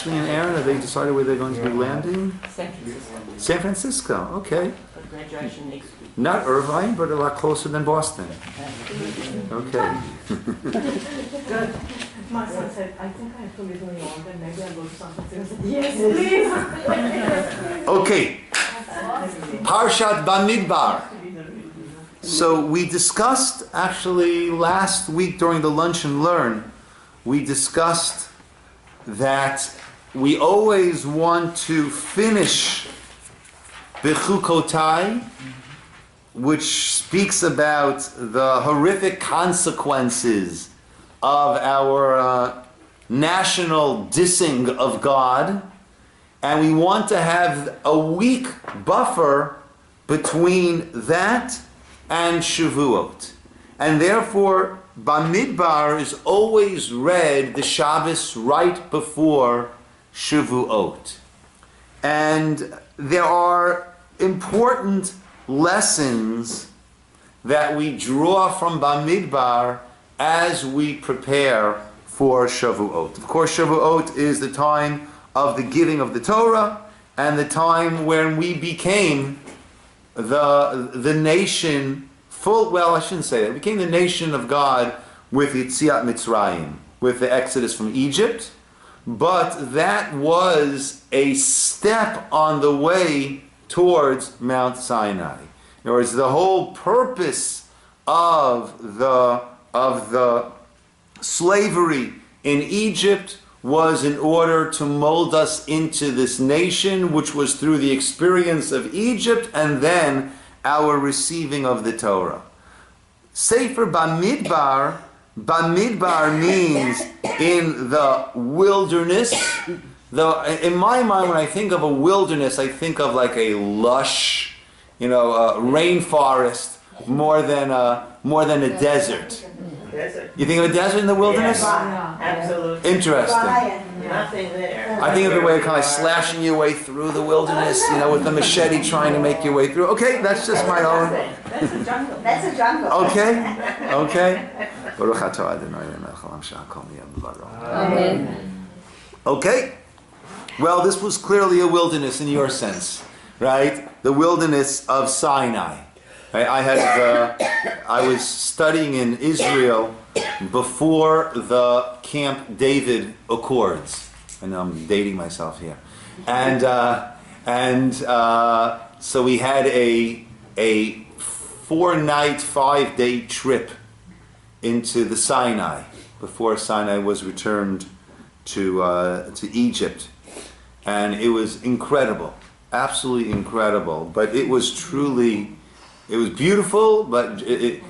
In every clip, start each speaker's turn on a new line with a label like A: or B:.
A: Ashley and Aaron, have they decided where they're going to be landing?
B: San Francisco.
A: San Francisco, okay.
B: For graduation next week.
A: Not Irvine, but a lot closer than Boston. Okay.
B: Good.
C: My son said, I think I have to live in London, maybe I'll go to San Francisco.
B: Yes, please.
A: Okay. Parshat Bamidbar. So we discussed, actually last week during the Lunch and Learn, we discussed that we always want to finish Bechukotai, which speaks about the horrific consequences of our national dissing of God, and we want to have a week buffer between that and Shavuot. And therefore, Bamidbar is always read the Shabbos right before Shavuot. And there are important lessons that we draw from Bamidbar as we prepare for Shavuot. Of course, Shavuot is the time of the giving of the Torah and the time when we became the nation I shouldn't say that. We became the nation of God with Yetziat Mitzrayim, with the Exodus from Egypt. But that was a step on the way towards Mount Sinai. In other words, the whole purpose of the slavery in Egypt was in order to mold us into this nation, which was through the experience of Egypt and then our receiving of the Torah. Sefer Bamidbar means in the wilderness. In my mind, when I think of a wilderness, I think of like a lush, rainforest more than a desert. You think of a desert in the wilderness?
B: Yeah, absolutely.
A: Interesting.
B: Nothing there.
A: I think of the way kind of slashing your way through the wilderness, with the machete trying to make your way through. Okay, that's just my own.
B: That's a jungle.
C: That's a jungle.
A: Okay. Baruch atah Adonai melech haolam she'akol nהיה b'dvaro.
B: Amen.
A: Okay. Well, this was clearly a wilderness in your sense, right? The wilderness of Sinai. I was studying in Israel before the Camp David Accords. I know I'm dating myself here, and so we had a 4-night, 5-day trip into the Sinai before Sinai was returned to Egypt, and it was incredible, absolutely incredible. But it was truly. It was beautiful, but in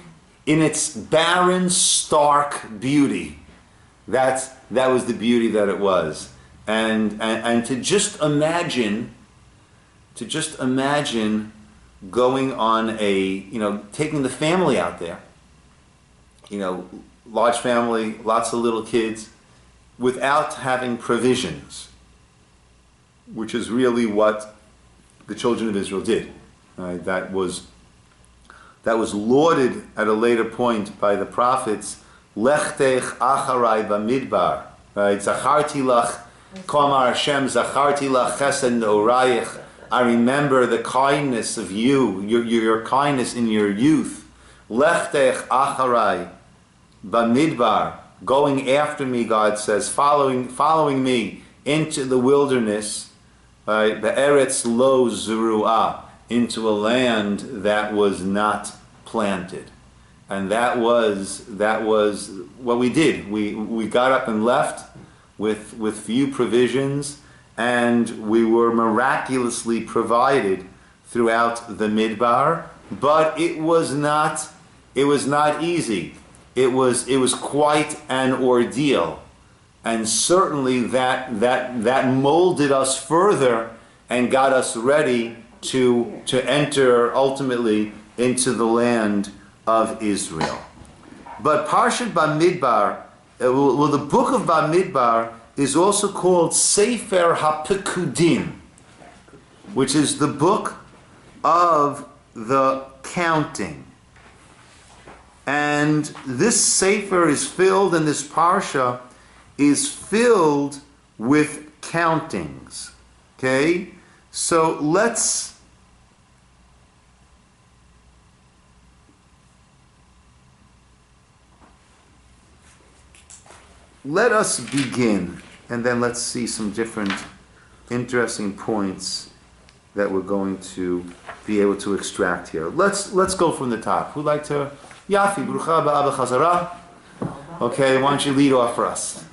A: its barren, stark beauty, that was the beauty that it was. And to just imagine going on taking the family out there, large family, lots of little kids, without having provisions, which is really what the children of Israel did. That was lauded at a later point by the prophets. Lechtech acharai bamidbar. Right? Zacharti lach, Kamar Hashem, zacharti lach chesed ne'orayich. I remember the kindness of you, your kindness in your youth. Lechtech acharai bamidbar. Going after me, God says, following me into the wilderness. Right? Be'eretz lo zeruah. Into a land that was not planted. And that was what we did. We got up and left with few provisions, and we were miraculously provided throughout the Midbar, but it was not easy. It was quite an ordeal. And certainly that molded us further and got us ready to enter ultimately into the land of Israel. But Parshat Bamidbar, the book of Bamidbar is also called Sefer HaPekudim, which is the book of the counting. And this Sefer is filled, and this Parsha is filled with countings. Okay? So let us begin, and then let's see some different interesting points that we're going to be able to extract here. Let's go from the top. Who'd like to? Yafi, Brucha Ba'aba Chazara. Okay, why don't you lead off for us?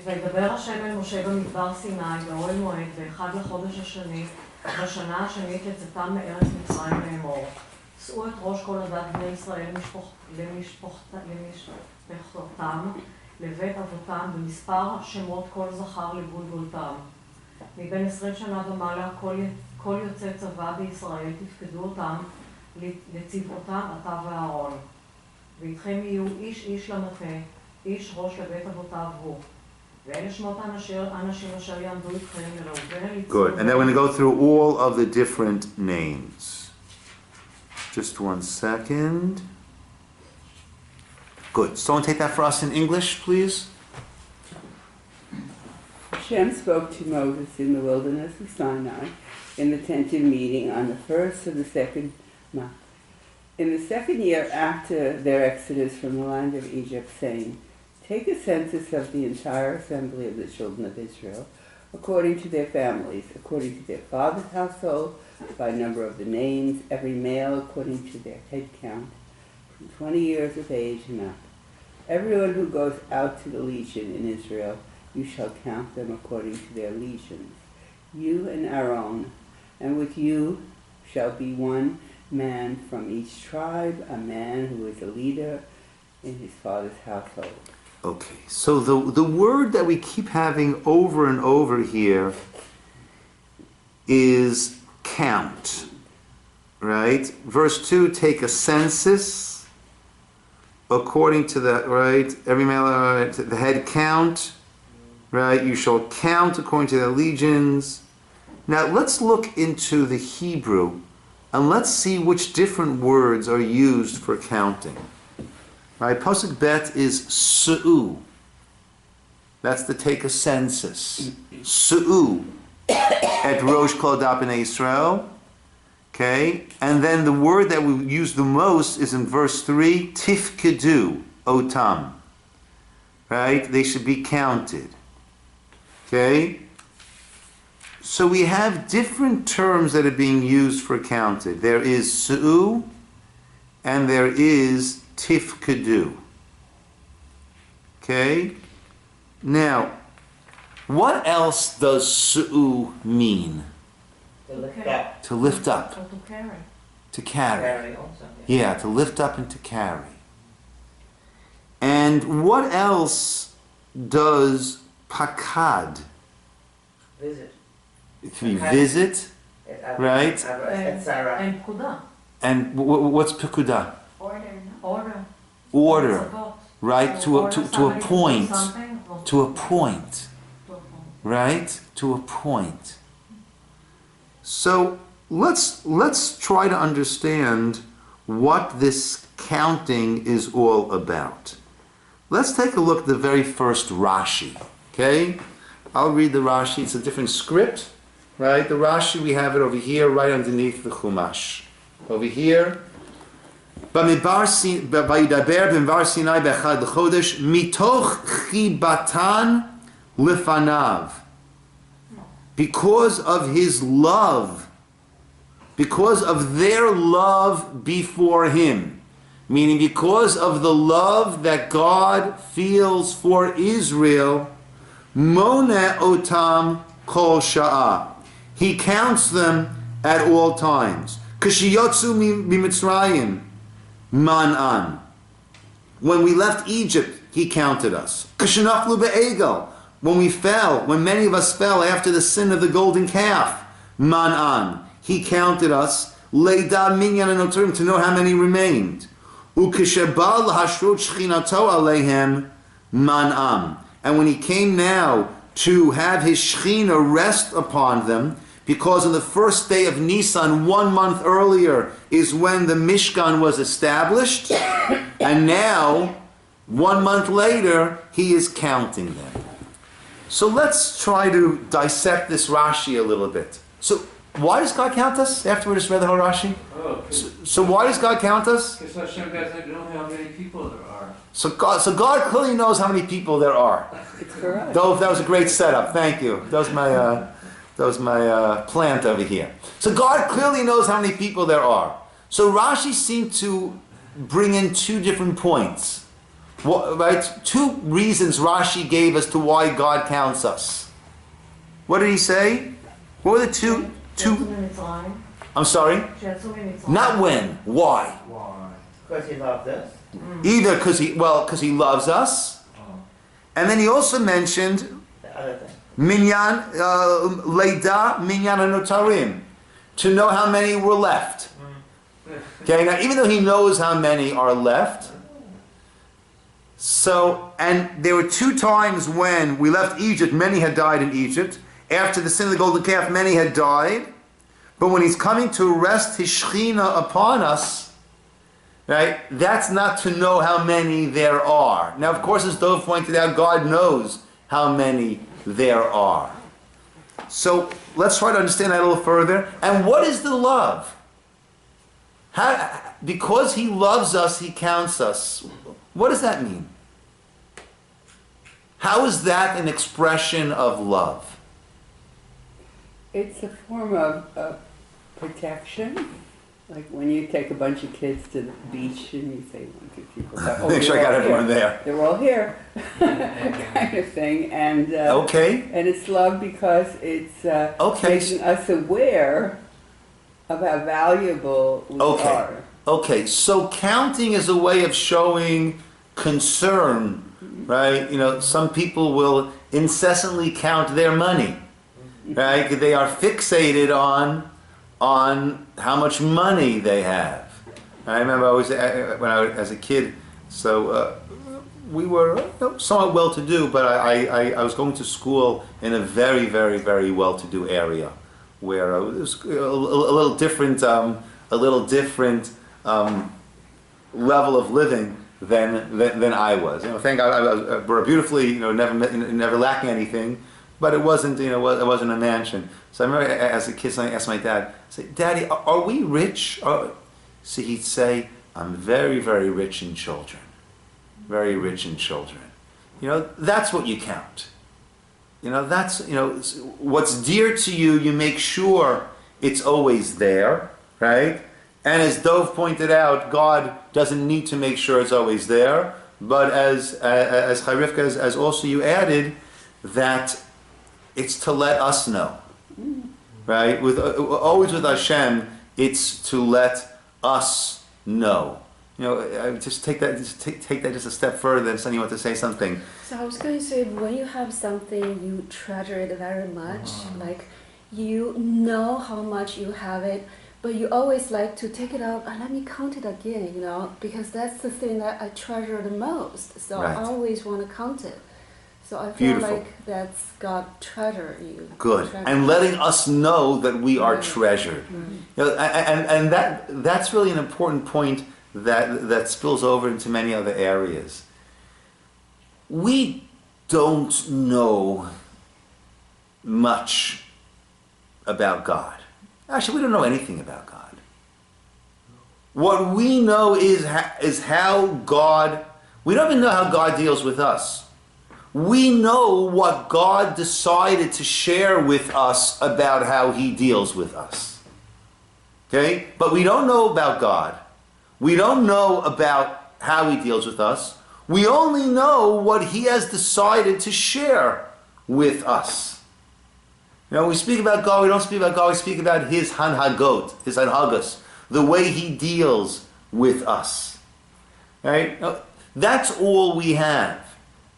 C: וידבר השם אל משה במדבר סיני באוהל מועד באחד לחודש השני בשנה השנית לצאתם מארץ מצרים לאמור. שאו את ראש כל עדת בני ישראל למשפחתם לבית אבותם במספר שמות כל זכר לגולגולתם. מבין 20 שנה ומעלה כל יוצא צבא בישראל תפקדו אותם לצבאותם אתה ואהרון. ואיתכם יהיו איש איש למטה, איש ראש לבית אבותיו הוא. ואלה שמות האנשים אשר יעמדו איתכם לראובן אליצור.
A: Good. And then we're going to go through all of the different names. Just one second. Good. Someone take that for us in English, please.
D: Hashem spoke to Moses in the wilderness of Sinai in the tent of meeting on the first of the second month. In the second year after their exodus from the land of Egypt, saying, take a census of the entire assembly of the children of Israel, according to their families, according to their father's household, by number of the names, every male according to their head count, from 20 years of age and up. Everyone who goes out to the legion in Israel, you shall count them according to their legions. You and Aaron, and with you shall be one man from each tribe, a man who is a leader in his father's household.
A: Okay, so the word that we keep having over and over here is count, right? Verse 2, take a census according to the, right, every male, the head count, right? You shall count according to their legions. Now let's look into the Hebrew and let's see which different words are used for counting. Right, Pasuk Beth is su'u. That's to take a census. Su'u at Rosh Kol Bnei Yisrael. Okay, and then the word that we use the most is in verse 3, tifkedu otam. Right, they should be counted. Okay, so we have different terms that are being used for counted. There is su'u and there is tifkedu. Okay? Now, what else does su'u mean?
B: To lift up.
A: To lift up.
C: So to carry.
A: To carry.
B: Carry also.
A: Yeah, to lift up and to carry. And what else does pakad?
B: Visit.
A: It can be visit, right?
C: And pkuda.
A: And what's pekuda?
C: Order.
A: Order, right? To a point. To a point.
C: To a point.
A: Right? To a point. So let's try to understand what this counting is all about. Let's take a look at the very first Rashi. Okay? I'll read the Rashi. It's a different script. Right? The Rashi, we have it over here, right underneath the Chumash. Over here. Bamidbar Vayidaber Bamidbar Sinai B'echad l'chodesh mitoch chibatan lifanav. Because of his love, because of their love before him, meaning because of the love that God feels for Israel, mone otam kol sha'ah. He counts them at all times. Kashiyotzu miMitzrayim man'an. When we left Egypt, he counted us. Kashanaflu be'egel. When we fell, when many of us fell after the sin of the golden calf, man'an. He counted us. Leida minyan anoturim, to know how many remained. Ukeshebal hashrut shchinato alehem man'am. And when he came now to have his Shechina rest upon them, because on the first day of Nisan, 1 month earlier, is when the Mishkan was established, and now, 1 month later, he is counting them. So let's try to dissect this Rashi a little bit. So why does God count us after we just read the whole Rashi?
E: Oh,
A: So why does God count us?
E: because Hashem doesn't know how many people there are.
A: So God clearly knows how many people there are.
D: It's for us.
A: Dov, that was a great setup. Thank you. That was my plant over here. So God clearly knows how many people there are. So Rashi seemed to bring in two different points. Right? Two reasons Rashi gave as to why God counts us. What did he say? What were the two? I'm sorry? Not when. Why?
E: Why?
B: Because he loves us.
A: Either because he loves us, and then he also mentioned
B: The other thing.
A: minyan leida minyan anotarim, to know how many were left. Okay, now even though he knows how many are left, so and there were two times when we left Egypt, many had died in Egypt. After the sin of the golden calf, many had died, but when he's coming to rest his Shekhinah upon us. Right? That's not to know how many there are. Now, of course, as Dov pointed out, God knows how many there are. So let's try to understand that a little further. And what is the love? Because he loves us, he counts us. What does that mean? How is that an expression of love?
D: It's a form of protection. Like when you take a bunch of kids to the beach and you say 1, 2, 3, 4, 5.
A: Make sure I got everyone there.
D: They're all here, kind of thing. And
A: Okay.
D: and it's love because it's making us aware of how valuable we are.
A: Okay. So counting is a way of showing concern, right? You know, some people will incessantly count their money, right? They are fixated on how much money they have. I remember when I was as a kid, so we were somewhat well-to-do, but I was going to school in a very, very, very well-to-do area where it was a little different level of living than I was. You know, thank God we're beautifully, never lacking anything. But it wasn't, it wasn't a mansion. So I remember as a kid, I asked my dad, I said, "Daddy, are we rich?" So he'd say, "I'm very, very rich in children. Very rich in children." That's what you count. That's, what's dear to you, you make sure it's always there, right? And as Dov pointed out, God doesn't need to make sure it's always there. But as Chayrivka, as also you added, that it's to let us know, right? Always with Hashem, it's to let us know. I just take that just a step further. Then Sonny, you want to say something?
F: So I was going to say, when you have something, you treasure it very much. Like you know how much you have it, but you always like to take it out and let me count it again. Because that's the thing that I treasure the most. So
A: Right.
F: I always want to count it. So I feel like that's God treasure you.
A: Good. And letting us know that we are treasured. And that's really an important point that spills over into many other areas. We don't know much about God. Actually, we don't know anything about God. What we know is how God, we don't even know how God deals with us. We know what God decided to share with us about how he deals with us. Okay? But we don't know about God. We don't know about how he deals with us. We only know what he has decided to share with us. We speak about God, we don't speak about God, we speak about his hanhagot, his hanhagas, the way he deals with us. Right? That's all we have.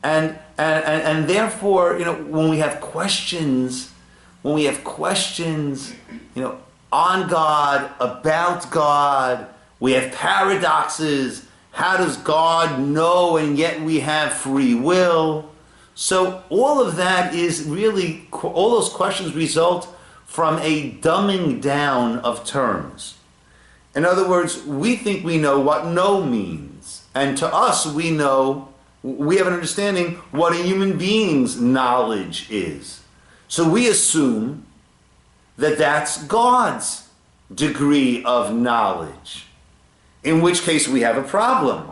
A: And therefore, when we have questions, on God, about God, we have paradoxes. How does God know and yet we have free will? So all of that is really, all those questions result from a dumbing down of terms. In other words, we think we know what know means. And to us, we know We have an understanding what a human being's knowledge is. So we assume that that's God's degree of knowledge, in which case we have a problem.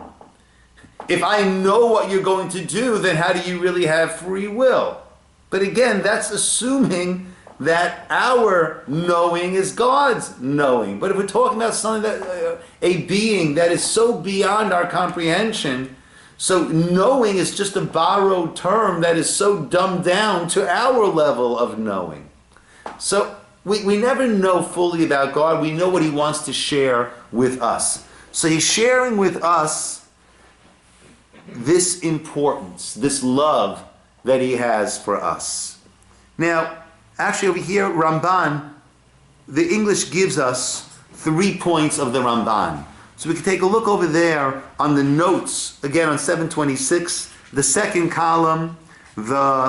A: If I know what you're going to do, then how do you really have free will? But again, that's assuming that our knowing is God's knowing. But if we're talking about something that a being that is so beyond our comprehension, so knowing is just a borrowed term that is so dumbed down to our level of knowing. So we never know fully about God. We know what He wants to share with us. So He's sharing with us this importance, this love that He has for us. Now, actually over here, Ramban, the English gives us 3 points of the Ramban. So we can take a look over there on the notes, again on 726, the second column, the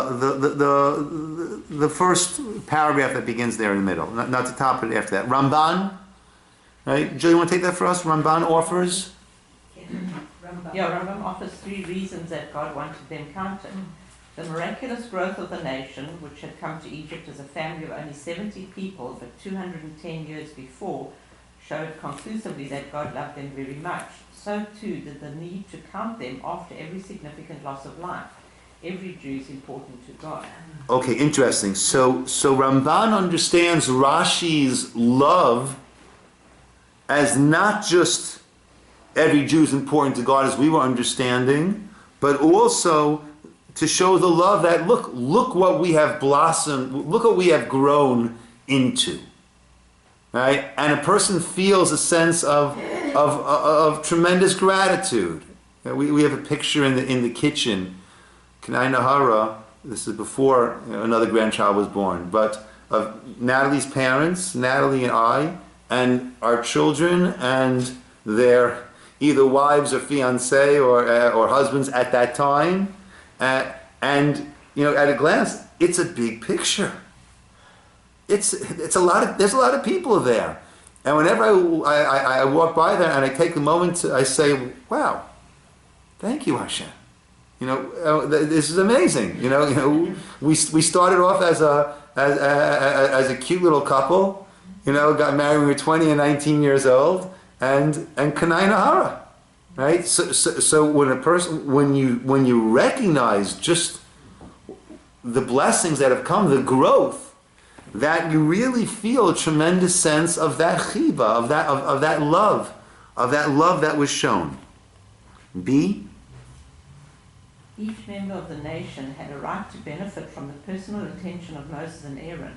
A: first paragraph that begins there in the middle, not the top, but after that. Ramban, right? Jill, you want to take that for us? Ramban offers?
B: Rambam offers 3 reasons that God wanted them counted. The miraculous growth of the nation, which had come to Egypt as a family of only 70 people, but 210 years before, showed conclusively that God loved them very much. So too did the need to count them after every significant loss of life. Every Jew is important to God.
A: Okay, interesting. So Ramban understands Rashi's love as not just every Jew is important to God as we were understanding, but also to show the love that look what we have blossomed, look what we have grown into. Right? And a person feels a sense of tremendous gratitude. We have a picture in the kitchen, Kanai Nahara, this is before another grandchild was born, but of Natalie's parents, Natalie and I, and our children and their either wives or fiancé or husbands at that time. And at a glance, it's a big picture. It's a lot of, there's a lot of people there. And whenever I walk by there and I take a moment I say, wow, thank you, Hashem. This is amazing. We started off as a cute little couple. Got married when we were 20 and 19 years old, and Kanai Nahara, right? So when you recognize just the blessings that have come, the growth, that you really feel a tremendous sense of that chiba, of that love that was shown. B.
B: Each member of the nation had a right to benefit from the personal attention of Moses and Aaron,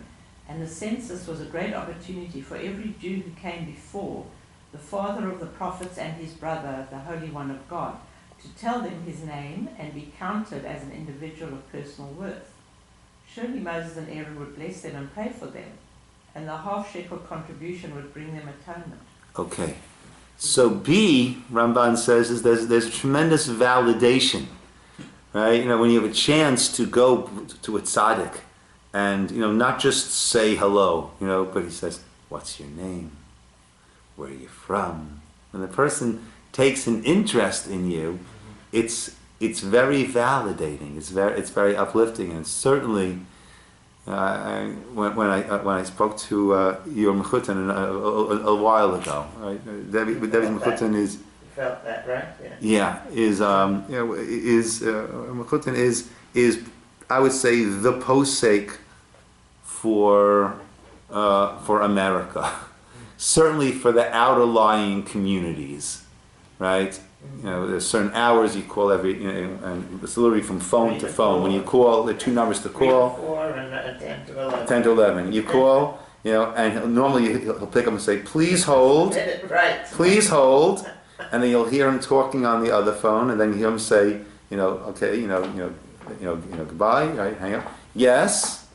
B: and the census was a great opportunity for every Jew who came before, the father of the prophets and his brother, the Holy One of God, to tell them his name and be counted as an individual of personal worth. Surely Moses and Aaron would bless them and pray for them, and the half-shekel contribution would bring them atonement.
A: Okay. So B, Ramban says, is there's a tremendous validation. Right? When you have a chance to go to a tzaddik and, not just say hello, but he says, what's your name? Where are you from? When the person takes an interest in you, it's very validating. It's very uplifting, and certainly when I spoke to your Mechutin a while ago, right? Debbie Mechutin is.
B: Felt that, right?
A: Yeah. Mechutin is I would say the posek for America. Certainly for the outer lying communities, right? There's certain hours you call every, and it's literally from phone to phone. When you call, the 2 numbers to call.
B: 3 to 4 and 10 to 11.
A: 10 to 11. You call, and normally he'll pick up and say, "Please hold."
B: Right.
A: Please hold, and then you'll hear him talking on the other phone, and then you hear him say, okay, goodbye, right? Hang up. Yes,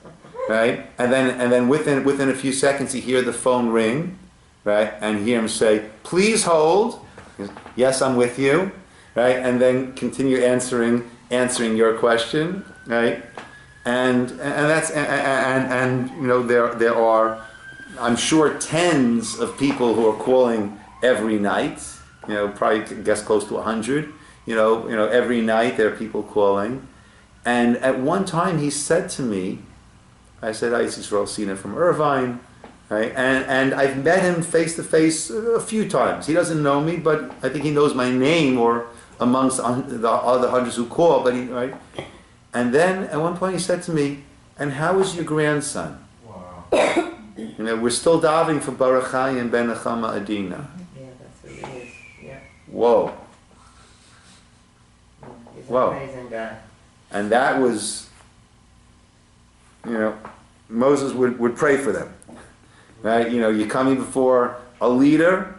A: right? And then within a few seconds, you hear the phone ring. Right, and hear him say, "Please hold." Yes, I'm with you. Right, and then continue answering your question. Right, and that's there are, I'm sure, tens of people who are calling every night. Probably guess close to 100. every night there are people calling. And at one time he said to me, I said, "Hi, Yisroel Ciner from Irvine." Right? And I've met him face to face a few times. He doesn't know me, but I think he knows my name, or amongst the other hundreds who call. But right? And then at one point he said to me, "And how is your grandson?"
E: Wow.
A: We're still diving for Baruch Chaim ben Nechama Adina.
B: Yeah, that's what it is. Yeah.
A: Whoa.
B: He's an
A: Whoa.
B: amazing guy.
A: And that was, Moses would pray for them. Right? You're coming before a leader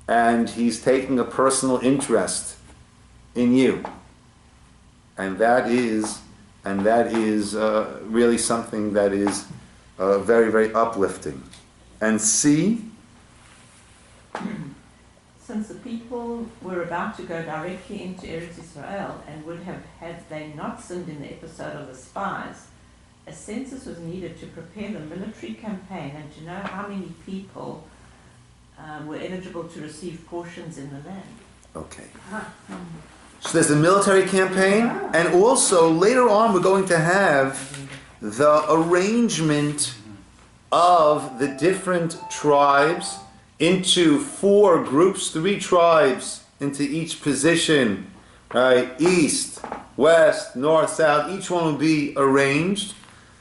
A: and he's taking a personal interest in you. And that is really something that is very, very uplifting. And see,
B: Since the people were about to go directly into Eretz Yisroel and would have, had they not sinned in the episode of the spies, a census was needed to prepare the military campaign and to know how many people were eligible to receive portions in the land.
A: okay. So there's the military campaign, and also later on we're going to have the arrangement of the different tribes into 4 groups, 3 tribes into each position, right? East, west, north, south, each one will be arranged.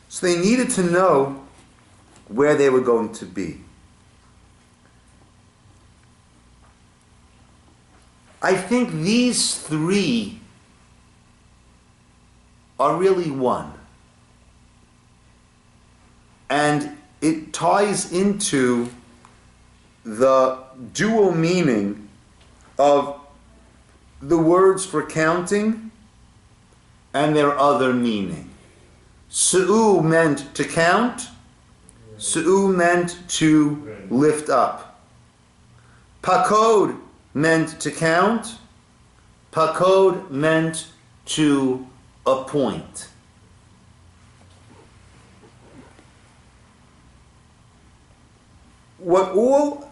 A: So they needed to know where they were going to be. I think these 3 are really one. And it ties into the dual meaning of the words for counting and their other meaning. Su'u meant to count. Su'u meant to lift up. Pakod meant to count. Pakod meant to appoint. What all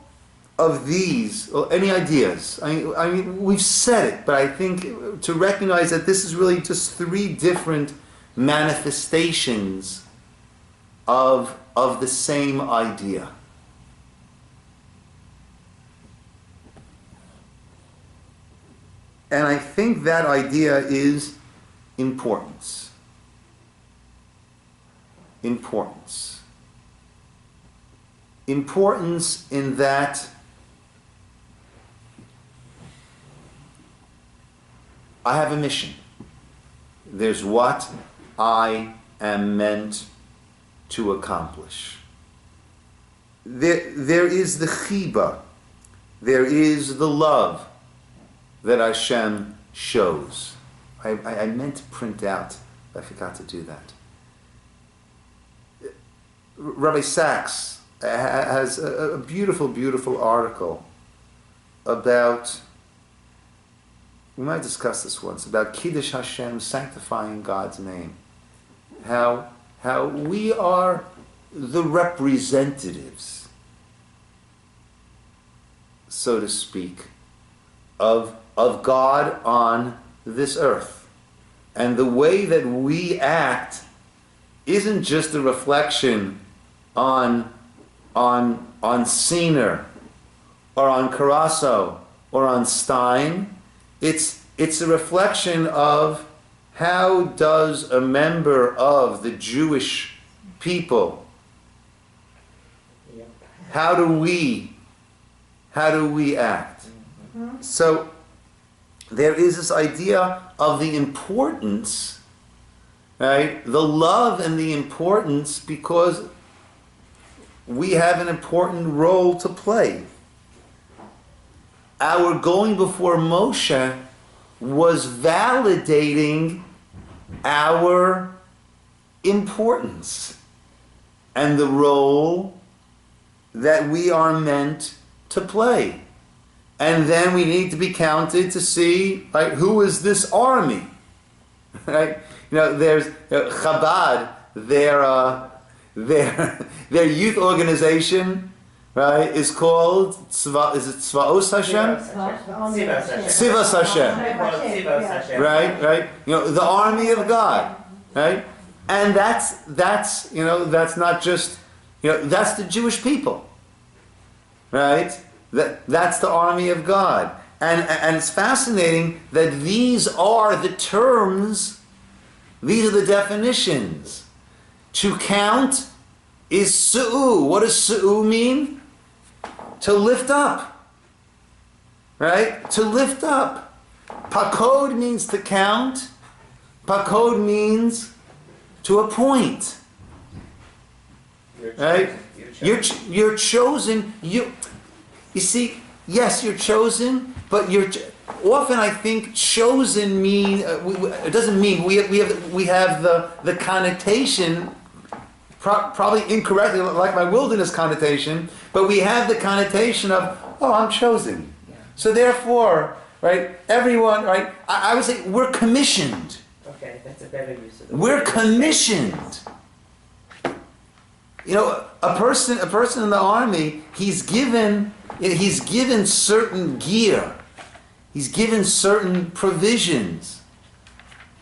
A: of these, or any ideas, I mean, we've said it, but I think to recognize that this is really just 3 different manifestations of the same idea. And I think that idea is importance. Importance. Importance in that I have a mission. There's what I am meant to accomplish. There is the chiba. There is the love that Hashem shows. I meant to print out, but I forgot to do that. Rabbi Sachs has a beautiful, beautiful article about, we might discuss this once, about Kiddush Hashem, sanctifying God's name. How we are the representatives, so to speak, of God on this earth. And the way that we act isn't just a reflection on Ciner, or on Carasso, or on Stein. It's a reflection of how does a member of the Jewish people, how do we act? So there is this idea of the importance, right? The love and the importance, because we have an important role to play. Our going before Moshe was validating our importance and the role that we are meant to play. And then we need to be counted to see, like, who is this army? Right? There's Chabad, their youth organization, right, is called is it Tzvaos Hashem? Tzivos Hashem. Right. The army of God. Right, and that's not just that's the Jewish people. Right, that's the army of God, and it's fascinating that these are the terms. These are the definitions. To count is su'u. What does su'u mean? To lift up. Right? To lift up. Pakod means to count. Pakod means to appoint. Right? You're chosen. You see, yes, you're chosen, but often I think chosen it doesn't mean we have the connotation probably incorrectly, like my wilderness connotation, but we have the connotation of I'm chosen. Yeah. So therefore, right, everyone, right, I would say we're commissioned.
G: Okay, that's a better use of the
A: word. We're commissioned. A person in the army, he's given certain gear. He's given certain provisions.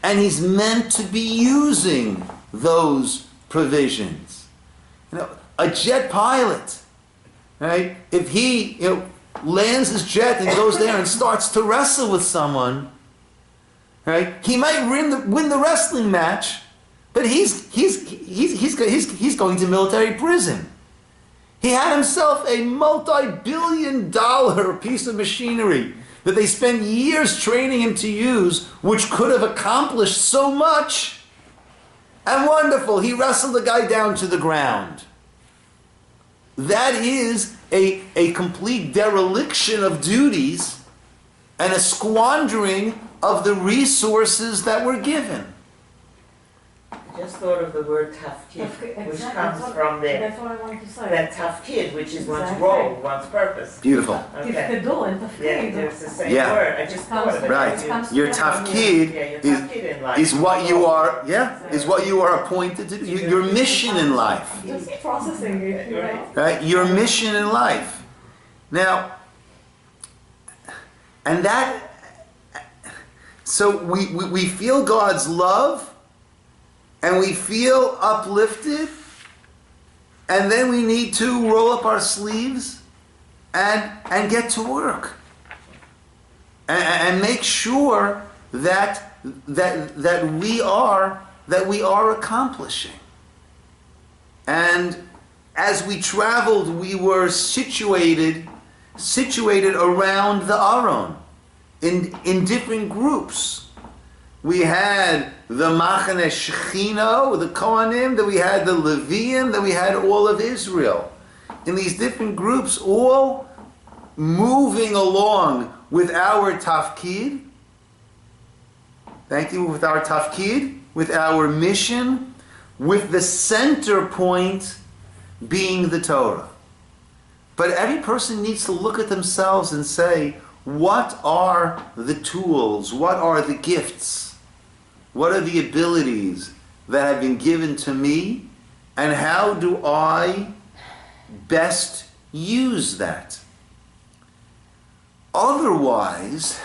A: And he's meant to be using those provisions. A jet pilot, right? If he lands his jet and goes there and starts to wrestle with someone, right? He might win the wrestling match, but he's going to military prison. He had himself a multi-billion-dollar piece of machinery that they spent years training him to use, which could have accomplished so much. And wonderful, he wrestled the guy down to the ground. That is a complete dereliction of duties and a squandering of the resources that were given.
G: I just thought of the word tafkid, which comes from there.
C: That's what I wanted to say.
G: That tafkid, which is one's role, one's purpose.
A: Beautiful.
G: Okay.
C: Tifkedu and tafkid.
G: Yeah, it's the same word. I just thought of it.
A: Right. Your tafkid is what you are. Yeah, is what you are appointed to do. Your mission in life.
C: Just processing it.
A: Right. Your mission in life. Now, and that. So we feel God's love. And we feel uplifted, and then we need to roll up our sleeves and get to work and make sure that we are accomplishing. And as we traveled, we were situated around the Aron in different groups. We had the Machane Shechino, the Kohanim, then we had the Leviim, then we had all of Israel. In these different groups, all moving along with our tafkid. Thank you, with our tafkid, with our mission, with the center point being the Torah. But every person needs to look at themselves and say, what are the tools? What are the gifts? What are the abilities that have been given to me, and how do I best use that? Otherwise,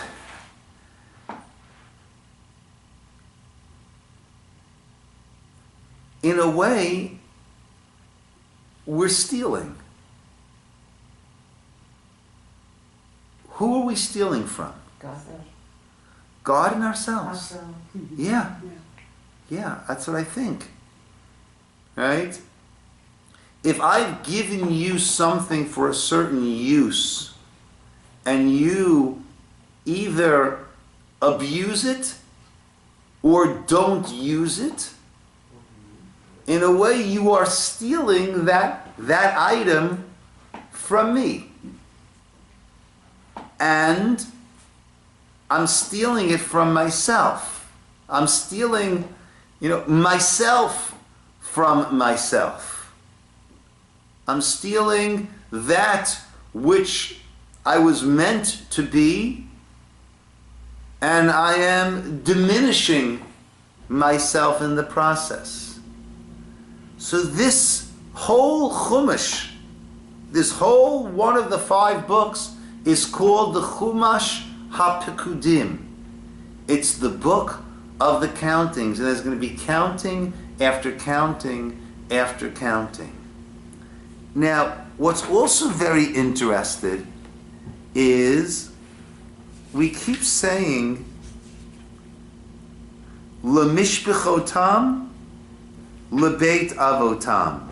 A: in a way, we're stealing. Who are we stealing from? God and ourselves. Yeah, that's what I think. Right? If I've given you something for a certain use, and you either abuse it or don't use it, in a way you are stealing that item from me. And I'm stealing it from myself. I'm stealing, myself from myself. I'm stealing that which I was meant to be, and I am diminishing myself in the process. So this whole Chumash this whole one of the 5 books is called the Chumash HaPekudim. It's the book of the countings, and there's going to be counting after counting after counting. Now, what's also very interesting is we keep saying Lemishpechotam lebeit avotam,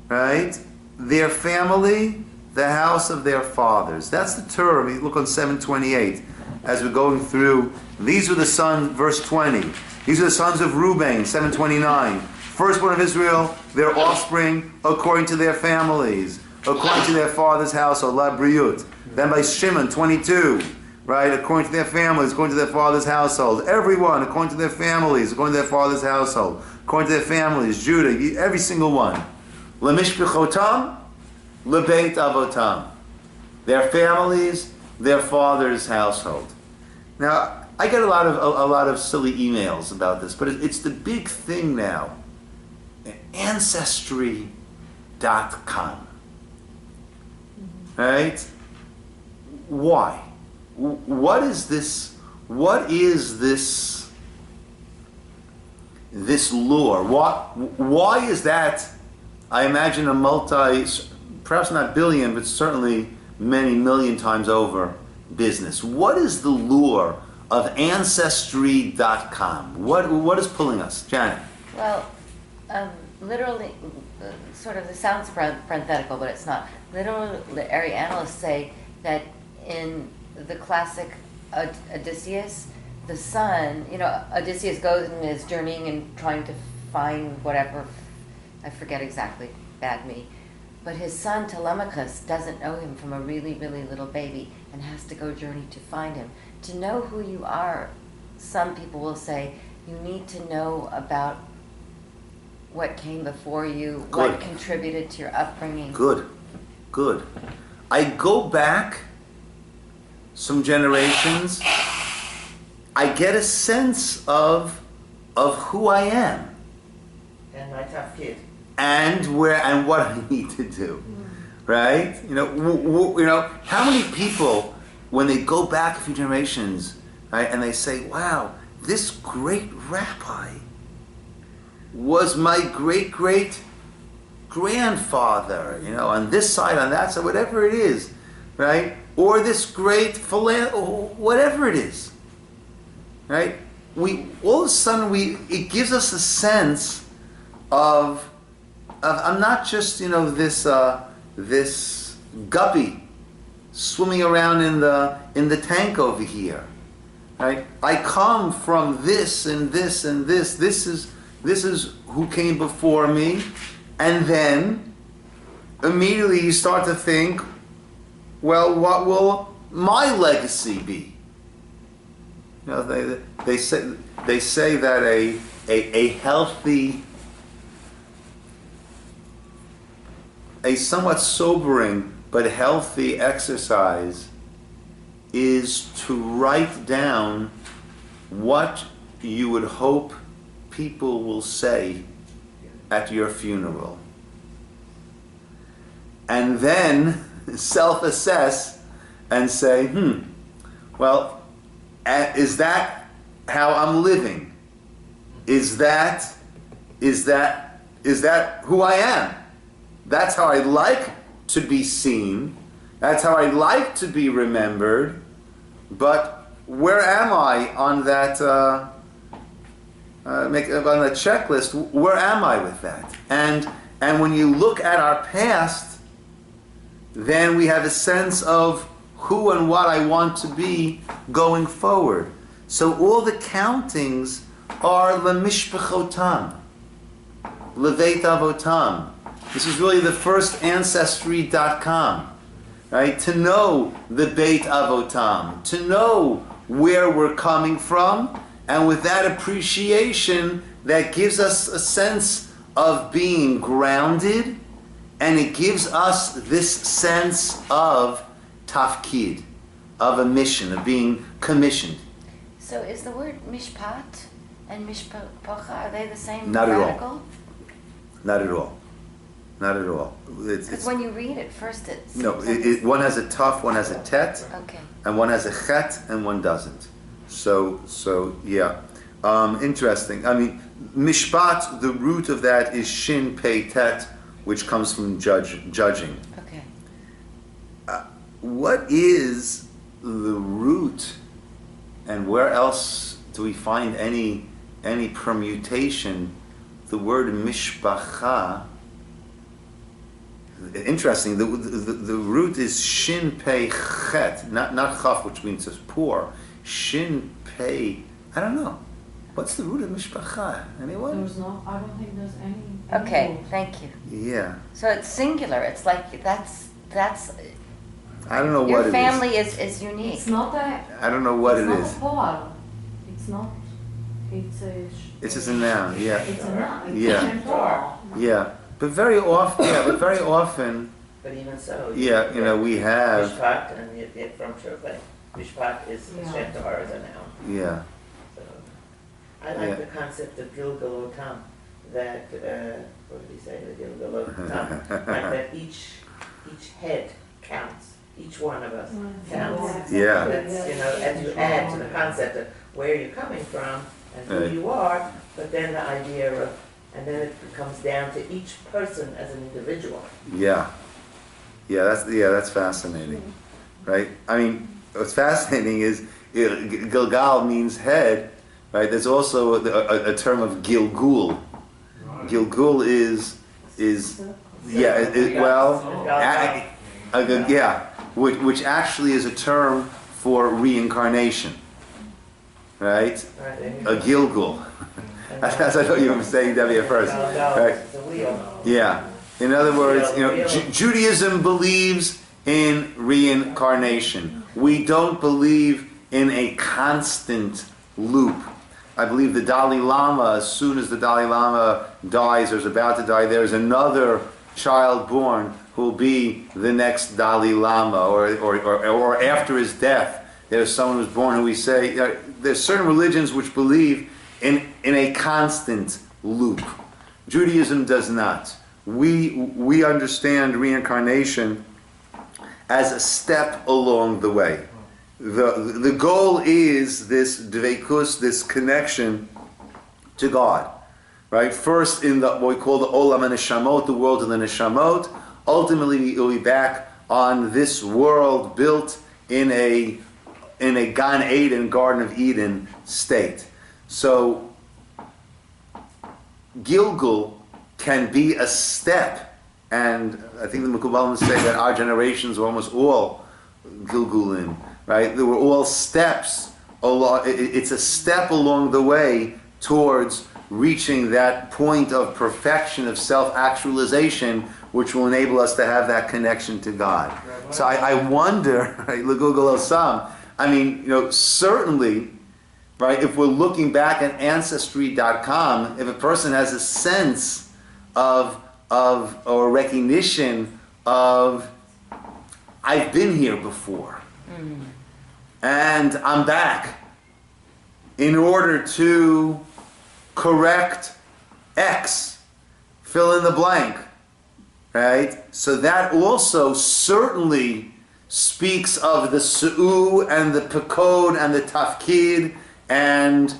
A: right? Their family, the house of their fathers. That's the Torah. We look on 728 as we're going through. These are the sons, verse 20. These are the sons of Reuben, 729. Firstborn of Israel, their offspring, according to their families, according to their father's household, la briut. Then by Shimon, 22, right, according to their families, according to their father's household. Everyone, according to their families, according to their father's household, according to their families, Judah, every single one. Lemishpechotam, lebeit avotam. Their families, their father's household. Now, I get a lot of silly emails about this, but it's the big thing now. Ancestry.com. Right? Why? What is this? What is this lore? Why is that? I imagine perhaps not billion, but certainly many million times over business. What is the lure of Ancestry.com? What is pulling us, Janet?
H: Well, literally, sort of, it sounds parenthetical, but it's not. Literary analysts say that in the classic Odysseus, the son, Odysseus goes and is journeying and trying to find whatever, I forget exactly, bad me. But his son Telemachus doesn't know him from a really, really little baby and has to go journey to find him. To know who you are, some people will say, you need to know about what came before you,
A: Good.
H: What contributed to your upbringing.
A: Good. I go back some generations, I get a sense of who I am.
G: And my tough kid.
A: And what I need to do, right? How many people, when they go back a few generations, right, and they say, "Wow, this great rabbi was my great grandfather," on this side, on that side, whatever it is, right? Or this great whatever it is, right? All of a sudden it gives us a sense of I'm not just this guppy swimming around in the tank over here, right? I come from this and this and this. This is who came before me, and then immediately you start to think, well, what will my legacy be? They say that a healthy, a somewhat sobering but healthy exercise is to write down what you would hope people will say at your funeral. And then self-assess and say, well, is that how I'm living? Is that who I am? That's how I'd like to be seen. That's how I'd like to be remembered. But where am I on that on the checklist? Where am I with that? And when you look at our past, then we have a sense of who and what I want to be going forward. So all the countings are lemishpechotam, leveit avotam. This is really the first Ancestry.com, right? To know the Beit Avotam, to know where we're coming from, and with that appreciation, that gives us a sense of being grounded, and it gives us this sense of tafkid, of a mission, of being commissioned.
H: So is the word mishpat and mishpacha, are they the same
A: Not at all.
H: radical?
A: Not at all. Not at all.
H: Because when you read it first, it's
A: no. One has a tuf, one has a tet,
H: okay,
A: and one has a chet, and one doesn't. So yeah. Interesting. I mean, mishpat. The root of that is shin pei tet, which comes from judging.
H: okay.
A: What is the root, and where else do we find any permutation? The word mishpacha. Interesting. The root is shin pei chet, not chaf, which means poor. Shin pei. I don't know. What's the root of mishpacha? Anyone?
C: There's no, I don't think there's any
H: Okay,
C: root.
H: thank you.
A: Yeah.
H: So it's singular. It's like that's.
A: I don't know
H: Your
A: what
H: family
A: it is.
H: is unique.
C: It's not a,
A: I don't know what it
C: it's
A: is.
C: not a poal. It's not, it's a...
A: It's just a noun. Yeah.
C: It's a noun. It's
A: Yeah.
C: a Shem Torah.
A: Yeah. But very often.
G: But even so.
A: Yeah. We have.
G: Mishpat, and you get from Shofet. Mishpat is
C: Yeah.
G: Shem Torah is a noun.
A: Yeah.
G: So, I like
A: Yeah.
G: the concept of Gilgalotam, that, what did he say, the Gilgalotam? Like that each head counts, each one of us counts.
A: Yeah.
G: That's, as you add to the concept of where you're coming from and who
A: Right.
G: you are, but then the idea of, and then it comes down to each person as an individual.
A: Yeah. That's fascinating, right? I mean, what's fascinating is Gilgal means head, right? There's also a term of Gilgul. Gilgul is which actually is a term for reincarnation, right? A Gilgul. As I thought you were saying, Debbie, at first, right?
G: It's a wheel.
A: Yeah. In other words, Judaism believes in reincarnation. We don't believe in a constant loop. I believe the Dalai Lama, as soon as the Dalai Lama dies or is about to die, there's another child born who will be the next Dalai Lama, or after his death, there's someone who's born who we say, there's certain religions which believe in a constant loop. Judaism does not. We understand reincarnation as a step along the way. The goal is this dveikus, this connection to God, right? First in what we call the olam neshamot, the world of the neshamot. Ultimately, we'll be back on this world built in a Gan Eden, Garden of Eden state. So, Gilgul can be a step, and I think the Mekubalim say that our generations were almost all Gilgulim. Right? They were all steps. It's a step along the way towards reaching that point of perfection, of self-actualization, which will enable us to have that connection to God. So I wonder, right, I mean, certainly, right, if we're looking back at Ancestry.com, if a person has a sense of or recognition of, I've been here before. And I'm back in order to correct X, fill in the blank, right? So that also certainly speaks of the su'u and the pekod and the tafkid and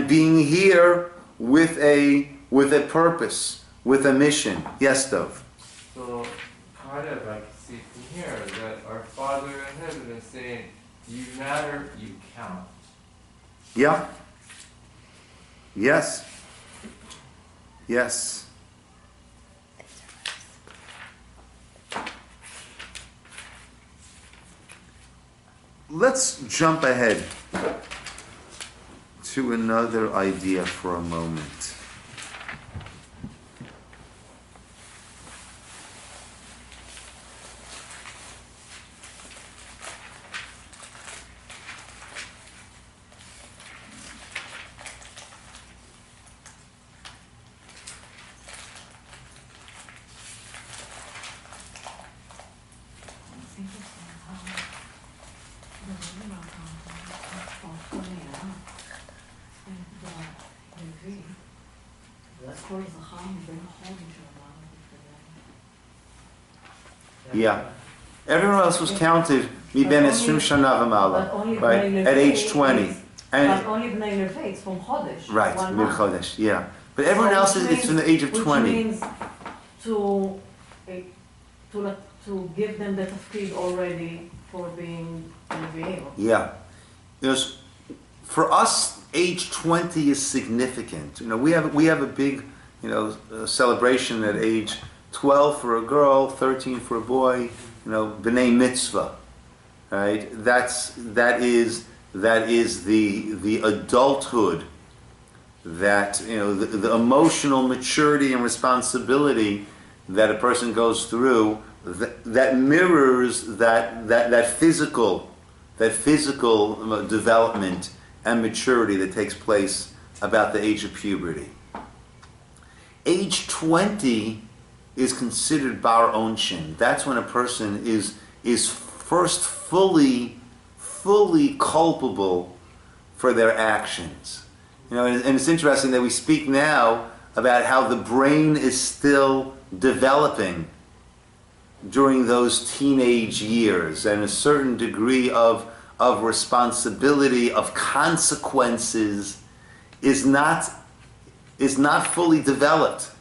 A: being here with a purpose, with a mission. Yes, Dov.
E: So kind of I can see from here that our Father in heaven is saying, you matter, you count.
A: Yeah. Yes. Yes. Let's jump ahead to another idea for a moment. Yeah. Everyone else was counted Miben Esrim Shana V'mala, right? At age 20.
C: But only Bnei Levi, it's from Chodesh.
A: Right,
C: one
A: Mid
C: month.
A: Chodesh, yeah. But everyone else is from the age of 20.
C: Which means to give them the tafkid already for being Levi'im.
A: Yeah. For us, age 20 is significant. We have a big, celebration at age 12 for a girl, 13 for a boy, B'nai Mitzvah, right? That is the adulthood, that the emotional maturity and responsibility that a person goes through, that mirrors that physical development and maturity that takes place about the age of puberty. Age 20 is considered bar onshin. That's when a person is first fully culpable for their actions. And it's interesting that we speak now about how the brain is still developing during those teenage years, and a certain degree of responsibility, of consequences is not fully developed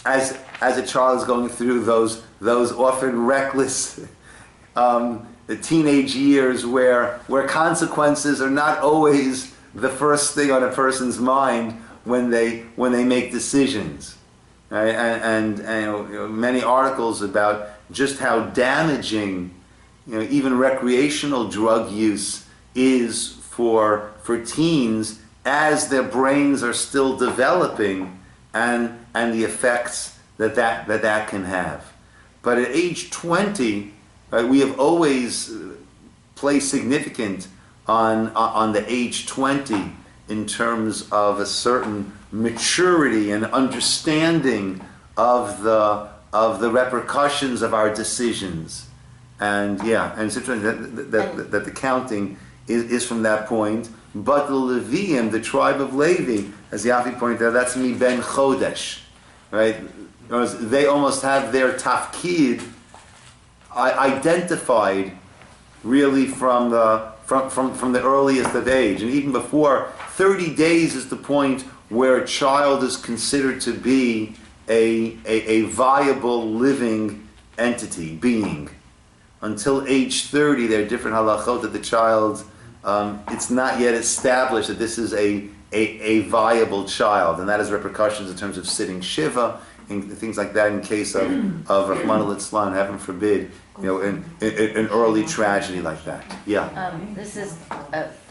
A: as a child is going through those often reckless the teenage years where consequences are not always the first thing on a person's mind when they make decisions. Right? And many articles about just how damaging even recreational drug use is for teens as their brains are still developing, and the effects that can have. But at age 20, right, we have always placed significant on the age 20 in terms of a certain maturity and understanding of the repercussions of our decisions. And it's interesting that the counting is from that point. But the Leviim, the tribe of Levi, as Yafi pointed out, that's Mi Ben Chodesh, right? They almost have their tafkid identified really from the earliest of age, and even before 30 days is the point where a child is considered to be a viable living entity, being. Until age 30, there are different halachot that the child, it's not yet established that this is a viable child, and that has repercussions in terms of sitting shiva and things like that in case of Rahman al-Islam, heaven forbid, an early tragedy like that. Yeah.
H: This is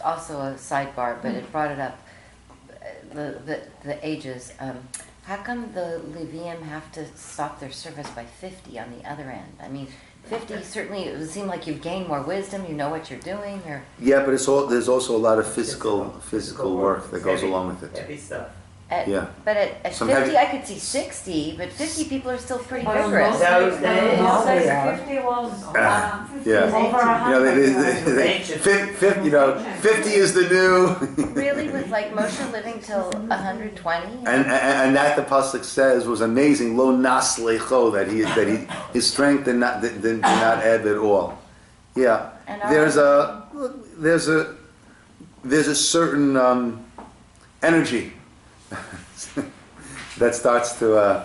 H: also a sidebar, but it brought it up. The ages. How come the Levium have to stop their service by 50 on the other end? I mean, 50 certainly it would seem like you've gained more wisdom. You know what you're doing.
A: Yeah, but there's also a lot of physical work that goes along with it.
G: Heavy stuff.
H: But at 50, I could see 60, but 50 people are still pretty vigorous.
G: Those days.
C: 50 was over
A: 50 is the new.
H: Really, with like Moshe living till 120.
A: And that the pasuk says was amazing. Lo nas lecho, that his strength did not ebb at all. Yeah, there's a certain energy that starts to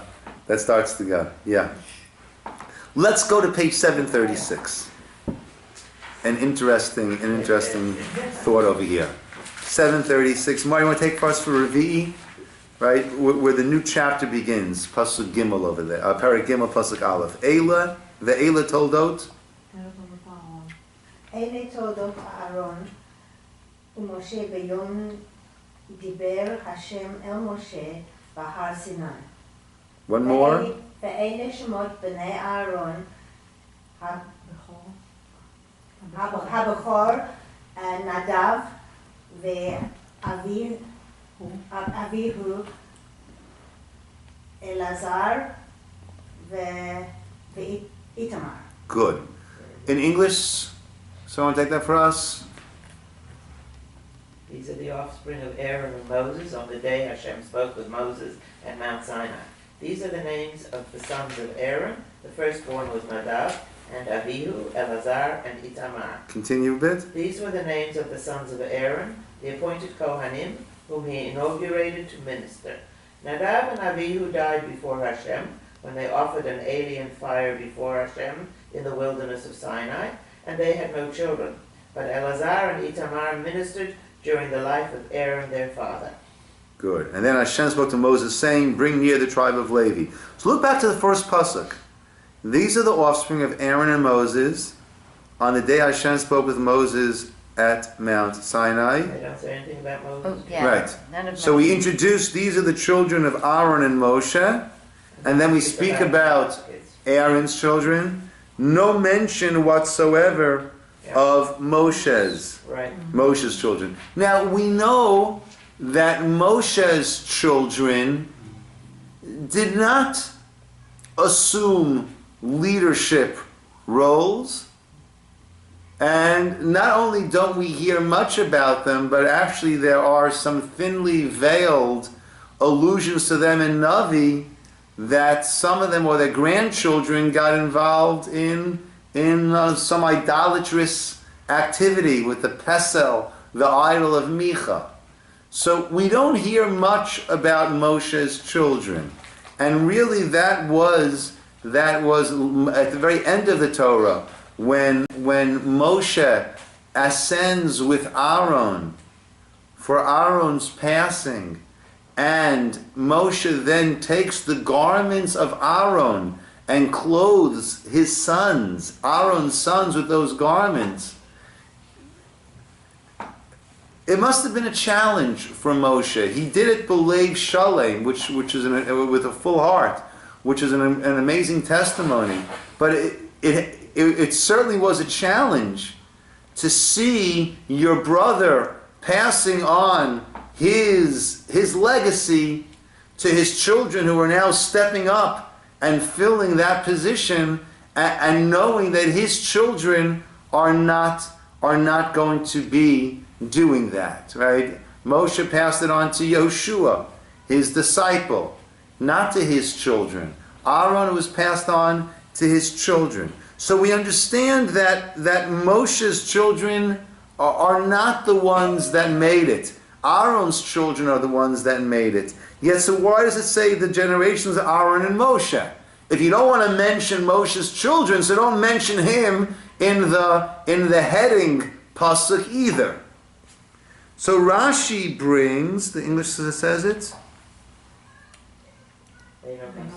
A: go. Yeah. Let's go to page 736. An interesting thought over here. 736. Mari, you want to take for us for Revi'i? Right? Where the new chapter begins. Pasuk Gimel over there. Parak Gimel, Pasuk Aleph. Eila, the Eila Toldot.
I: אלה תולדות אהרון ומשה ביום דיבר השם אל משה בהר סיני.
A: One more.
I: ואלה שמות בני אהרון הבכור נדב ואביהו אלעזר ואיתמר.
A: Good. In English, someone take that for us?
G: These are the offspring of Aaron and Moses on the day Hashem spoke with Moses at Mount Sinai. These are the names of the sons of Aaron. The firstborn was Nadav, and Abihu, Elazar, and Itamar.
A: Continue a bit.
G: These were the names of the sons of Aaron, the appointed Kohanim, whom he inaugurated to minister. Nadav and Abihu died before Hashem when they offered an alien fire before Hashem in the wilderness of Sinai, and they had no children. But Elazar and Itamar ministered during the life of Aaron their father.
A: Good. And then Hashem spoke to Moses, saying, "Bring near the tribe of Levi." So look back to the first pasuk. These are the offspring of Aaron and Moses on the day Hashem spoke with Moses at Mount Sinai.
G: They don't say anything about Moses.
H: Oh, yeah.
A: Right.
H: None of
A: So we introduce, these are the children of Aaron and Moshe, and then we speak about Aaron's children. No mention whatsoever of Moshe's.
G: Right.
A: Moshe's children. Now we know that Moshe's children did not assume leadership roles, and not only don't we hear much about them, but actually there are some thinly veiled allusions to them in Navi that some of them or their grandchildren got involved in some idolatrous activity with the Pesel, the idol of Micha. So we don't hear much about Moshe's children. And really that was at the very end of the Torah, when Moshe ascends with Aaron for Aaron's passing, and Moshe then takes the garments of Aaron and clothes his sons, Aaron's sons, with those garments. It must have been a challenge for Moshe. He did it b'leiv shalem, which is with a full heart, which is an amazing testimony. But it certainly was a challenge to see your brother passing on his legacy to his children, who are now stepping up and filling that position, and knowing that his children are not going to be doing that, right? Moshe passed it on to Yoshua, his disciple, not to his children. Aaron was passed on to his children. So we understand that Moshe's children are not the ones that made it. Aaron's children are the ones that made it. Yet, so why does it say the generations of Aaron and Moshe? If you don't want to mention Moshe's children, so don't mention him in the heading pasuk either. So Rashi brings, the English says it.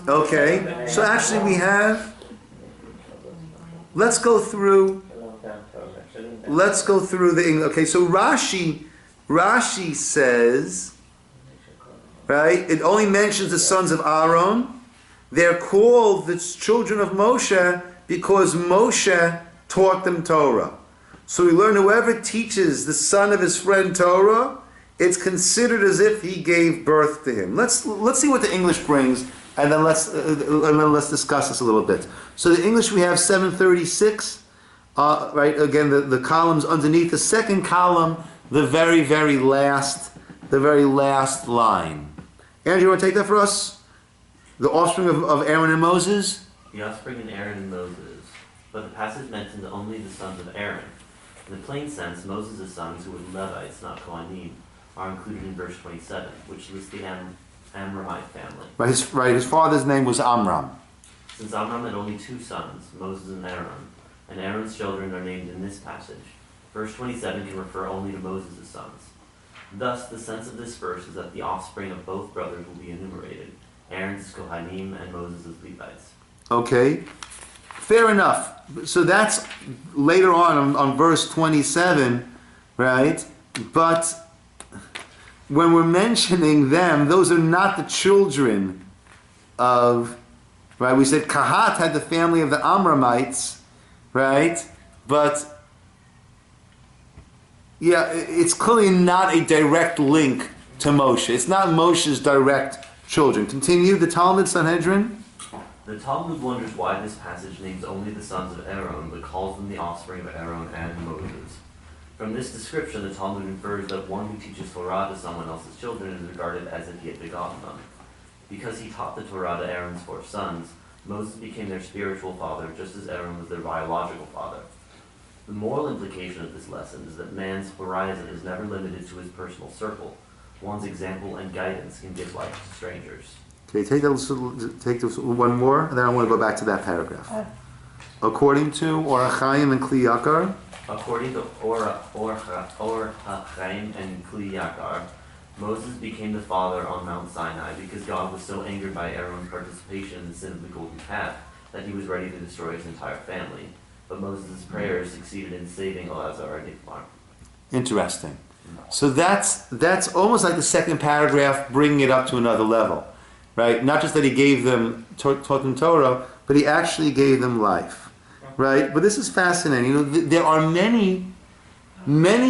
A: Okay, so actually we have, let's go through the English. Okay, so Rashi says, right, it only mentions the sons of Aaron. They're called the children of Moshe because Moshe taught them Torah. So we learn whoever teaches the son of his friend Torah, it's considered as if he gave birth to him. Let's see what the English brings, and then let's discuss this a little bit. So the English, we have 736, right? Again, the columns underneath. The second column, the very last line. Andrew, you want to take that for us? The offspring of Aaron and Moses.
J: The offspring of Aaron and Moses, but the passage mentions only the sons of Aaron. In the plain sense, Moses' sons, who were Levites, not Kohanim, are included in verse 27, which lists the Amramite family.
A: Right, his father's name was Amram.
J: Since Amram had only two sons, Moses and Aaron's children are named in this passage, verse 27 can refer only to Moses' sons. Thus, the sense of this verse is that the offspring of both brothers will be enumerated. Aaron's is Kohanim and Moses' is Levites.
A: Okay, fair enough. So that's later on verse 27, right? But when we're mentioning them, those are not the children of, right? We said Kahat had the family of the Amramites, right? But yeah, it's clearly not a direct link to Moshe. It's not Moshe's direct children. Continue, the Talmud Sanhedrin.
J: The Talmud wonders why this passage names only the sons of Aaron, but calls them the offspring of Aaron and Moses. From this description, the Talmud infers that one who teaches Torah to someone else's children is regarded as if he had begotten them. Because he taught the Torah to Aaron's 4 sons, Moses became their spiritual father just as Aaron was their biological father. The moral implication of this lesson is that man's horizon is never limited to his personal circle. One's example and guidance can give life to strangers.
A: Okay, take this one more, and then I want to go back to that paragraph. According to Or HaChaim and Kli Yakar.
J: According to Or HaChaim and Kli Yakar, Moses became the father on Mount Sinai because God was so angered by Aaron's participation in the sin of the golden calf that he was ready to destroy his entire family. But Moses' prayers succeeded in saving Elazar and Ithamar.
A: Interesting. So that's almost like the second paragraph, bringing it up to another level, right? Not just that he gave them, taught them Torah, but he actually gave them life, right? But this is fascinating. You know, there are many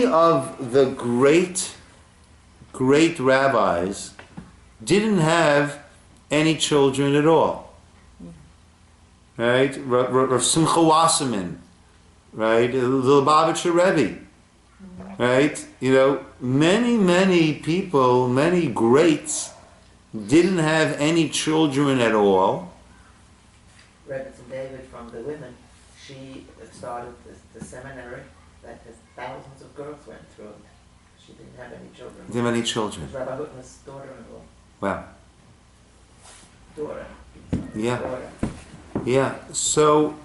A: of the great rabbis didn't have any children at all, right? Rav Simcha Wasserman, right? The Lubavitcher Rebbe. Right? You know, many people, many greats didn't have any children at all.
G: Rebbe David from the women, she started the seminary that has thousands of girls went through it. She didn't have any children.
A: Didn't have any children.
G: It was Rabbi Hutner's daughter-in-law.
A: Wow.
G: Daughter.
A: Yeah.
G: Daughter.
A: Yeah. So,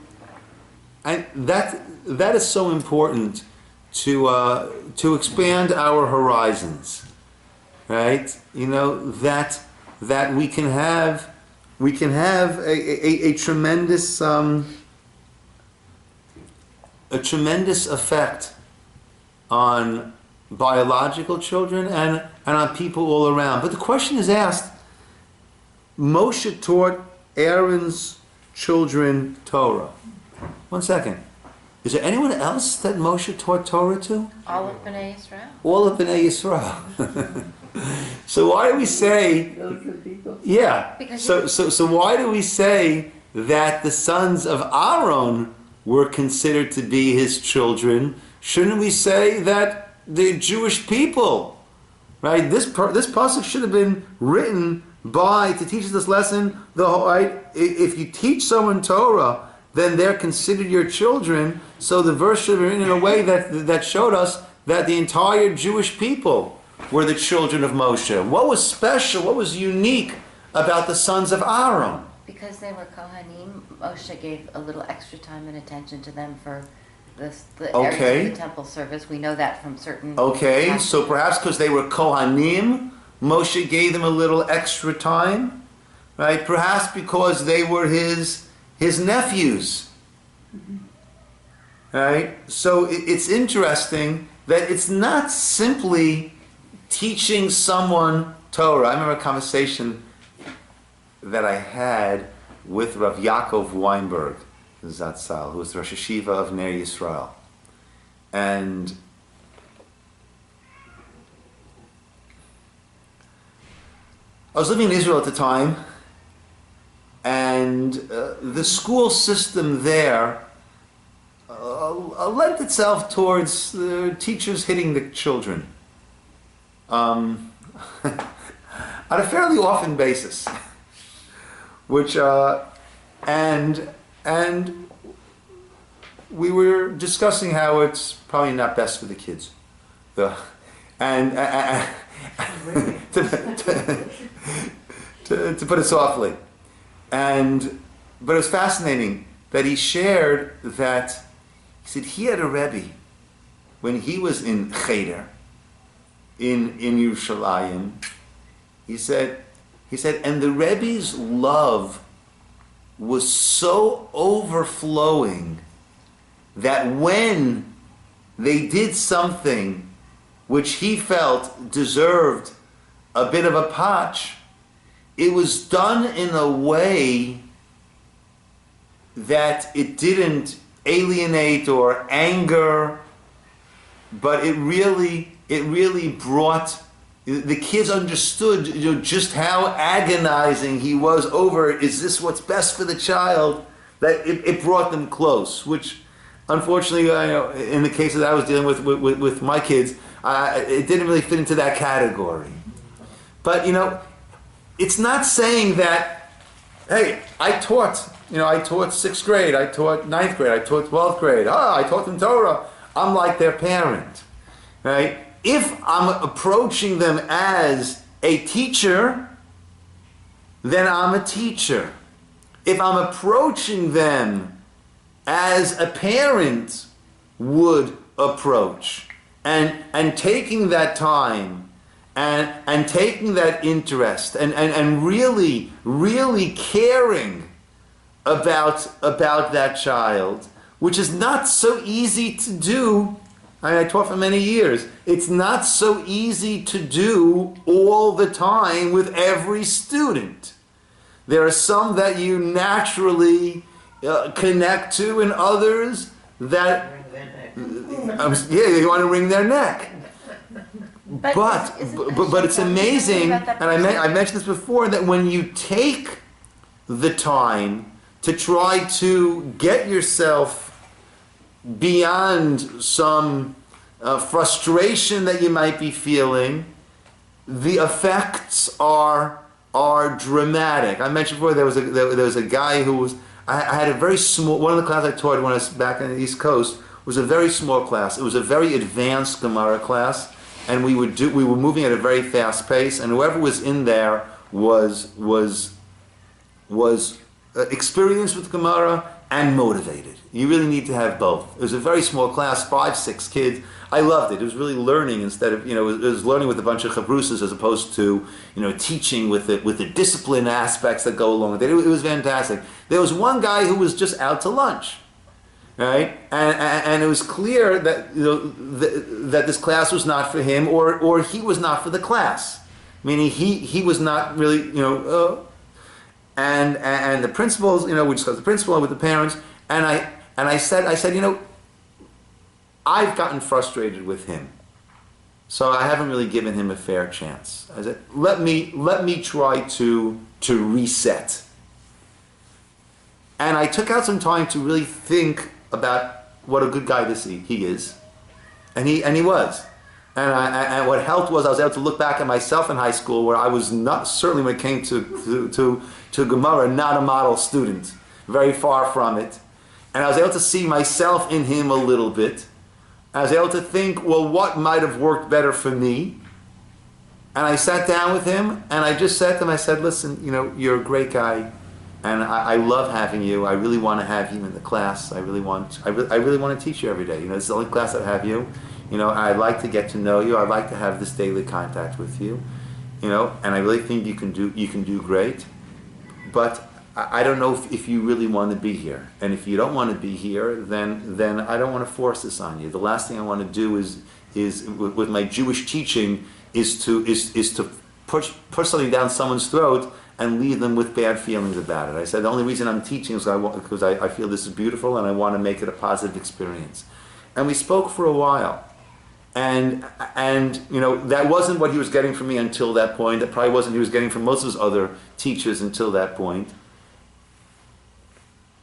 A: that is so important to expand our horizons, right? You know, that we can have a tremendous effect on biological children and on people all around. But the question is asked, Moshe taught Aaron's children Torah. 1 second. Is there anyone else that Moshe taught Torah to?
H: All of Bnei Yisrael.
A: All of Bnei Yisrael. So why do we say? Yeah. So why do we say that the sons of Aaron were considered to be his children? Shouldn't we say that the Jewish people, right? This pasuk should have been written to teach us this lesson. If you teach someone Torah, then they're considered your children. So the verse should have been written in a way that showed us that the entire Jewish people were the children of Moshe. What was special, what was unique about the sons of Aaron?
H: Because they were Kohanim, Moshe gave a little extra time and attention to them for the areas of the temple service. We know that from certain...
A: Okay, so perhaps because they were Kohanim, Moshe gave them a little extra time, right? Perhaps because they were his nephews, right? So it's interesting that it's not simply teaching someone Torah. I remember a conversation that I had with Rav Yaakov Weinberg, Zatzal, who was the Rosh Hashiva of Ner Yisroel. And I was living in Israel at the time, and the school system there lent itself towards teachers hitting the children on a fairly often basis, which and we were discussing how it's probably not best for the kids, to put it softly. But it was fascinating that he shared that, he said he had a Rebbe when he was in Cheder, in Yerushalayim. He said, and the Rebbe's love was so overflowing that when they did something which he felt deserved a bit of a patch, it was done in a way that it didn't alienate or anger, but it really brought, the kids understood, just how agonizing he was over, is this what's best for the child, that it brought them close, which unfortunately, in the case that I was dealing with my kids, it didn't really fit into that category. But it's not saying that, hey, I taught 6th grade, I taught 9th grade, I taught 12th grade, I taught them Torah, I'm like their parent, right? If I'm approaching them as a teacher, then I'm a teacher. If I'm approaching them as a parent would approach, and taking that time, and taking that interest, and really, really caring about that child, which is not so easy to do. I taught for many years. It's not so easy to do all the time with every student. There are some that you naturally connect to, and others that you want to wring their neck. But it's amazing, and I mentioned this before, that when you take the time to try to get yourself beyond some frustration that you might be feeling, the effects are dramatic. I mentioned before there was a guy who was, I had a very small, one of the classes I taught when I was back on the East Coast was a very small class. It was a very advanced Gemara class, and we were moving at a very fast pace, and whoever was in there was experienced with Gemara and motivated. You really need to have both. It was a very small class, 5-6 kids. I loved it. It was really learning instead of, it was learning with a bunch of chavrusas as opposed to, teaching with the discipline aspects that go along with it. It was fantastic. There was one guy who was just out to lunch, right? And it was clear that, that this class was not for him, or he was not for the class. Meaning he was not really, and the principals, we discussed the principal with the parents, and I said, I've gotten frustrated with him, so I haven't really given him a fair chance. I said, let me try to reset. And I took out some time to really think about what a good guy he is, and he was. And what helped was I was able to look back at myself in high school, where I was not, certainly when it came to Gemara, not a model student, very far from it. And I was able to see myself in him a little bit. I was able to think, well, what might have worked better for me? And I sat down with him, and I just said to him, I said, listen, you're a great guy, and I love having you. I really want to have you in the class. I really want to teach you every day. It's the only class I have you. I'd like to get to know you. I'd like to have this daily contact with you. And I really think you can do great. But I don't know if you really want to be here. And if you don't want to be here, then I don't want to force this on you. The last thing I want to do is with my Jewish teaching is to push something down someone's throat and leave them with bad feelings about it. I said the only reason I'm teaching is because I feel this is beautiful and I want to make it a positive experience. And we spoke for a while. And that wasn't what he was getting from me until that point. That probably wasn't what he was getting from most of his other teachers until that point.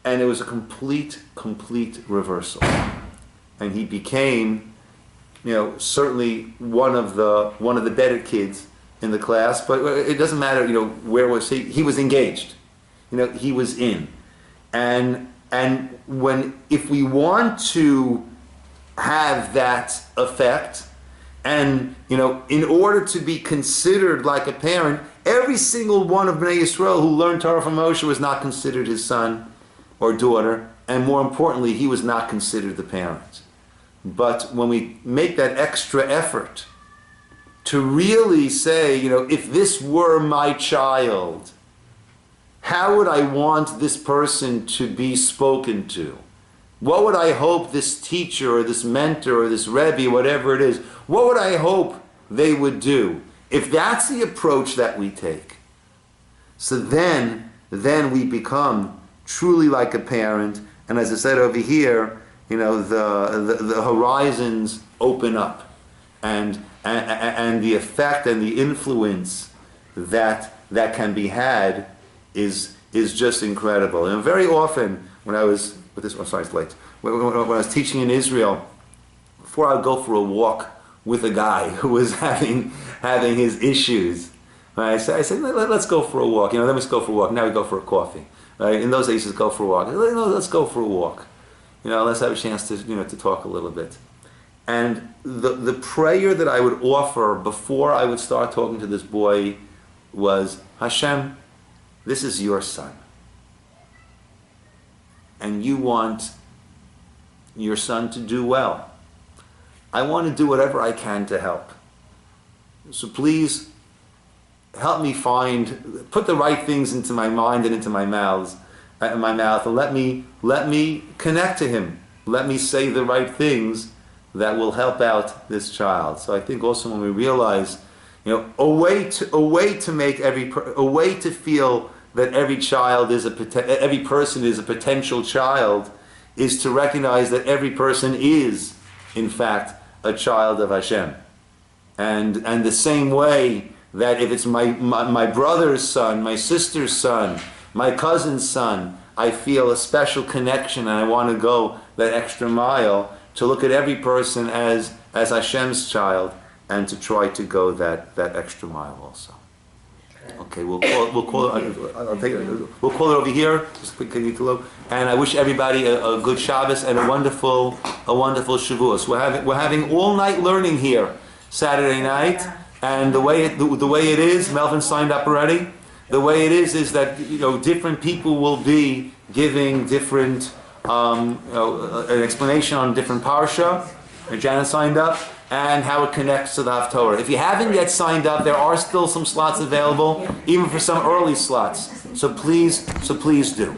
A: And it was a complete reversal. And he became, certainly one of the better kids in the class. But it doesn't matter, where was he? He was engaged. He was in. And if we want to have that effect, and in order to be considered like a parent, every single one of Bnei Yisroel who learned Torah from Moshe was not considered his son or daughter, and more importantly, he was not considered the parent. But when we make that extra effort to really say, if this were my child, how would I want this person to be spoken to? What would I hope this teacher or this mentor or this Rebbe, whatever it is, what would I hope they would do? If that's the approach that we take, so then we become truly like a parent, and as I said over here, the horizons open up, and the effect and the influence that can be had is just incredible. And very often when I was when I was teaching in Israel, before I would go for a walk with a guy who was having his issues, Right? I say let's go for a walk. Then we just go for a walk. Now we go for a coffee. Right? In those days, just go for a walk. Let's go for a walk. Let's have a chance to to talk a little bit. And the prayer that I would offer before I would start talking to this boy was, Hashem, this is your son. And you want your son to do well. I want to do whatever I can to help. So please help me put the right things into my mind and into my mouth, and let me connect to him. Let me say the right things that will help out this child. So I think also when we realize, a way to feel that every person is a potential child, is to recognize that every person is, in fact, a child of Hashem. And the same way that if it's my brother's son, my sister's son, my cousin's son, I feel a special connection and I want to go that extra mile to look at every person as Hashem's child and to try to go that extra mile also. Okay, we'll call it over here. Just quickly to look. And I wish everybody a good Shabbos and a wonderful Shavuos. We're having all night learning here Saturday night, and the way it is, Melvin signed up already. The way it is that different people will be giving different an explanation on different Parsha. Janet signed up. And how it connects to the Haftorah. If you haven't yet signed up, there are still some slots available, even for some early slots. So please do.